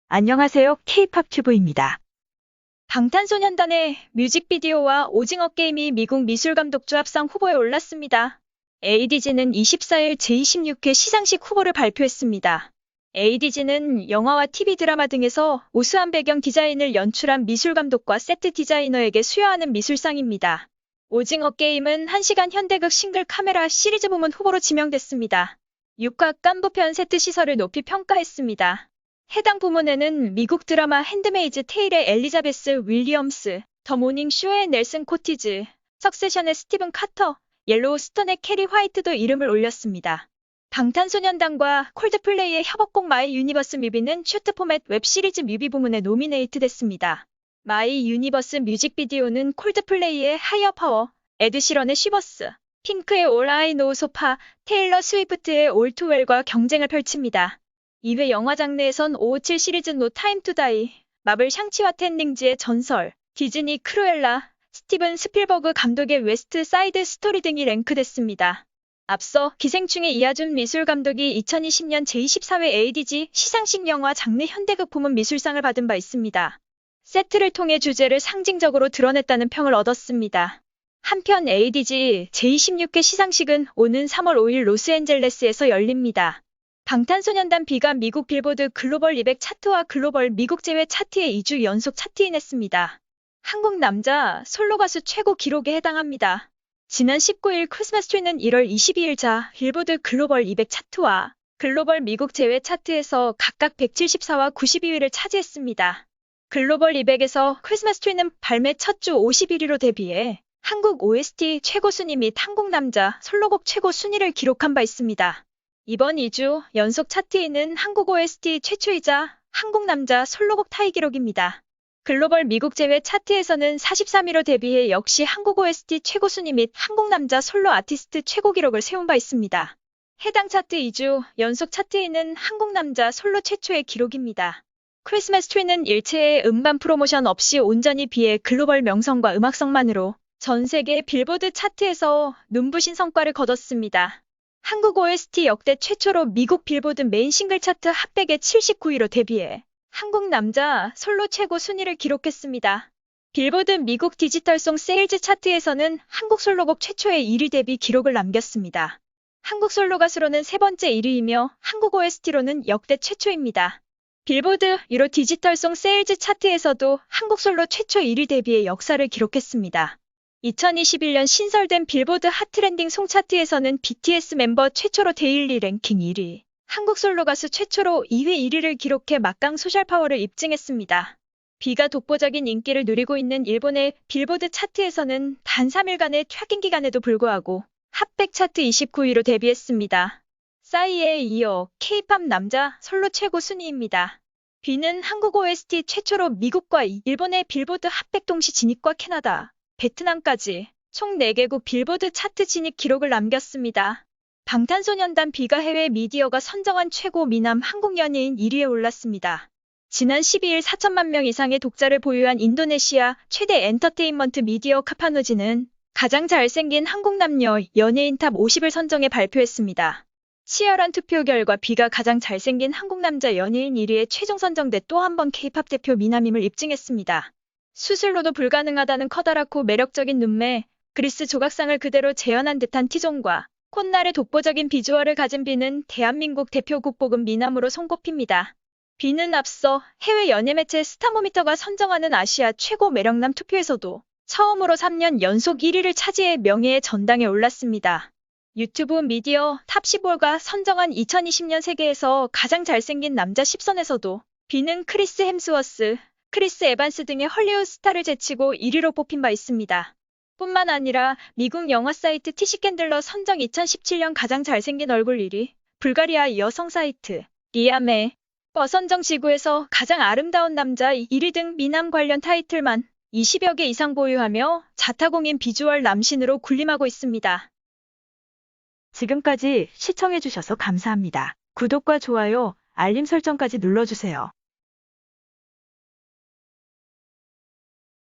안녕하세요. K-팝 튜브입니다. 방탄소년단의 뮤직비디오와 오징어 게임이 미국 미술감독주 합상 후보에 올랐습니다. ADG는 24일 제26회 시상식 후보를 발표했습니다. ADG는 영화와 TV 드라마 등에서 우수한 배경 디자인을 연출한 미술감독과 세트 디자이너에게 수여하는 미술상입니다. 오징어 게임은 1시간 현대극 싱글 카메라 시리즈 부문 후보로 지명됐습니다. 6화 깐부편 세트 시설을 높이 평가했습니다. 해당 부문에는 미국 드라마 핸드메이즈 테일의 엘리자베스 윌리엄스, 더 모닝 쇼의 넬슨 코티즈, 석세션의 스티븐 카터, 옐로우스톤의 캐리 화이트도 이름을 올렸습니다. 방탄소년단과 콜드플레이의 협업곡 마이 유니버스 뮤비는 슈트 포맷 웹시리즈 뮤비 부문에 노미네이트 됐습니다. 마이 유니버스 뮤직비디오는 콜드플레이의 하이어 파워, 에드시런의 쉬버스, 핑크의 올 아이 노우 소파, 테일러 스위프트의 올 투 웰과 경쟁을 펼칩니다. 이외 영화 장르에선 557 시리즈 노 타임 투 다이, 마블 샹치와 텐링즈의 전설, 디즈니 크루엘라, 스티븐 스필버그 감독의 웨스트 사이드 스토리 등이 랭크됐습니다. 앞서 기생충의 이하준 미술감독이 2020년 제24회 ADG 시상식 영화 장르 현대극 부문 미술상을 받은 바 있습니다. 세트를 통해 주제를 상징적으로 드러냈다는 평을 얻었습니다. 한편 ADG 제26회 시상식은 오는 3월 5일 로스앤젤레스에서 열립니다. 방탄소년단 B가 미국 빌보드 글로벌 200 차트와 글로벌 미국 제외 차트에 2주 연속 차트인했습니다. 한국 남자 솔로 가수 최고 기록에 해당합니다. 지난 19일 크리스마스 트리는 1월 22일자 빌보드 글로벌 200 차트와 글로벌 미국 제외 차트에서 각각 174와 92위를 차지했습니다. 글로벌 200에서 크리스마스 트리는 발매 첫 주 51위로 데뷔해 한국 OST 최고 순위 및 한국 남자 솔로곡 최고 순위를 기록한 바 있습니다. 이번 2주 연속 차트인은 한국 OST 최초이자 한국 남자 솔로곡 타이 기록입니다. 글로벌 미국 제외 차트에서는 43위로 데뷔해 역시 한국 OST 최고 순위 및 한국 남자 솔로 아티스트 최고 기록을 세운 바 있습니다. 해당 차트 2주 연속 차트인은 한국 남자 솔로 최초의 기록입니다. 크리스마스 트리는 일체의 음반 프로모션 없이 온전히 비의 글로벌 명성과 음악성만으로 전 세계 빌보드 차트에서 눈부신 성과를 거뒀습니다. 한국 OST 역대 최초로 미국 빌보드 메인 싱글 차트 핫100에 79위로 데뷔해 한국 남자 솔로 최고 순위를 기록했습니다. 빌보드 미국 디지털송 세일즈 차트에서는 한국 솔로곡 최초의 1위 데뷔 기록을 남겼습니다. 한국 솔로 가수로는 세 번째 1위이며 한국 OST로는 역대 최초입니다. 빌보드 유로 디지털송 세일즈 차트에서도 한국 솔로 최초 1위 데뷔의 역사를 기록했습니다. 2021년 신설된 빌보드 핫트렌딩 송 차트에서는 BTS 멤버 최초로 데일리 랭킹 1위, 한국 솔로 가수 최초로 2회 1위를 기록해 막강 소셜 파워를 입증했습니다. B가 독보적인 인기를 누리고 있는 일본의 빌보드 차트에서는 단 3일간의 트래킹 기간에도 불구하고 핫100 차트 29위로 데뷔했습니다. 싸이에 이어 K-팝 남자 솔로 최고 순위입니다. B는 한국 OST 최초로 미국과 일본의 빌보드 핫100 동시 진입과 캐나다, 베트남까지 총 4개국 빌보드 차트 진입 기록을 남겼습니다. 방탄소년단 B가 해외 미디어가 선정한 최고 미남 한국 연예인 1위에 올랐습니다. 지난 12일 4천만 명 이상의 독자를 보유한 인도네시아 최대 엔터테인먼트 미디어 카파노지는 가장 잘생긴 한국 남녀 연예인 탑 50을 선정해 발표했습니다. 치열한 투표 결과 B가 가장 잘생긴 한국 남자 연예인 1위에 최종 선정돼 또 한 번 K-팝 대표 미남임을 입증했습니다. 수술로도 불가능하다는 커다랗고 매력적인 눈매, 그리스 조각상을 그대로 재현한 듯한 T존과 콧날의 독보적인 비주얼을 가진 B는 대한민국 대표 국보급 미남으로 손꼽힙니다. B는 앞서 해외 연예매체 스타모미터가 선정하는 아시아 최고 매력남 투표에서도 처음으로 3년 연속 1위를 차지해 명예의 전당에 올랐습니다. 유튜브 미디어 탑15가 선정한 2020년 세계에서 가장 잘생긴 남자 10선에서도 B는 크리스 햄스워스, 크리스 에반스 등의 헐리우드 스타를 제치고 1위로 뽑힌 바 있습니다. 뿐만 아니라 미국 영화 사이트 티시캔들러 선정 2017년 가장 잘생긴 얼굴 1위, 불가리아 여성 사이트 리아메 선정 지구에서 가장 아름다운 남자 1위 등 미남 관련 타이틀만 20여 개 이상 보유하며 자타공인 비주얼 남신으로 군림하고 있습니다. 지금까지 시청해주셔서 감사합니다. 구독과 좋아요, 알림 설정까지 눌러주세요.